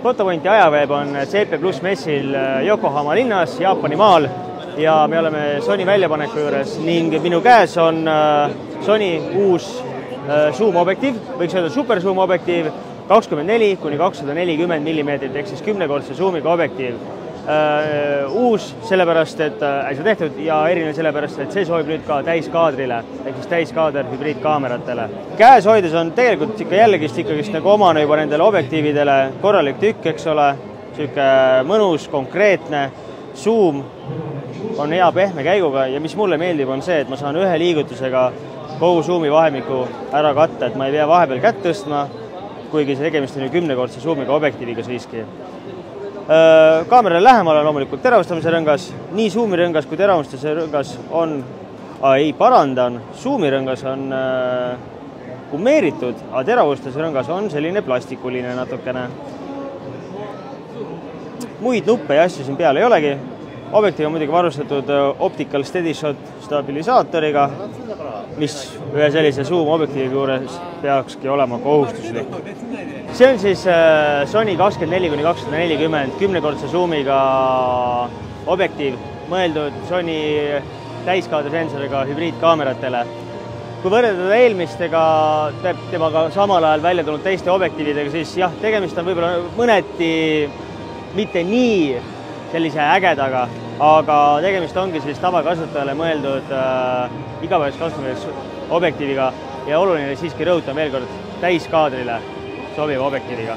Fotopointi ajaveeb on CP Plus messil Yokohama linnas, Jaapani maal ja me oleme Sony väljapaneku juures ning minu käes on Sony uus zoom-objektiiv, võiks öelda super zoom-objektiiv 24–240 mm ehk siis 10-kordse zoomiga objektiiv. Uus sellepärast, et äsja tehtud ja erinev sellepärast, et see sobib nüüd ka täiskaadrile ehk siis täiskaader hübriidkaameratele. Käes hoides on tegelikult jällegist nagu omane juba nendele objektiividele korralik tükk, eks ole, sihuke mõnus, konkreetne zoom on hea pehme käiguga ja mis mulle meeldib on see, et ma saan ühe liigutusega kogu zoomi vahemiku ära katta, et ma ei pea vahepeal kätt tõstma, kuigi see tegemist on ju 10-kordse zoomiga objektiiviga siiski. Kaamerale lähemal on loomulikult teravustamise rõngas, nii zoomi rõngas kui teravustamise rõngas on, zoomi rõngas on gummeeritud, aga teravustamise rõngas on selline plastikuline natukene. Muid nuppe ja asju siin peal ei olegi. Objektiiv on muidugi varustatud Optical Steady Shot stabilisaatoriga, mis ühe sellise zoom-objektiivi juures peakski olema kohustuslik. See on siis Sony 24–240 10-kordse zoomiga objektiiv, mõeldud Sony täiskaadrisensoriga hübriidkaameratele. Kui võrrelda eelmistega, temaga samal ajal välja tulnud teiste objektiividega, siis jah, tegemist on võib-olla mõneti mitte nii sellise ägedaga, aga tegemist ongi siis tavakasutajale mõeldud igapäevaseks kasutamiseks objektiiviga ja oluline siiski rõhutan veel kord täiskaadrile sobiva objektiiviga.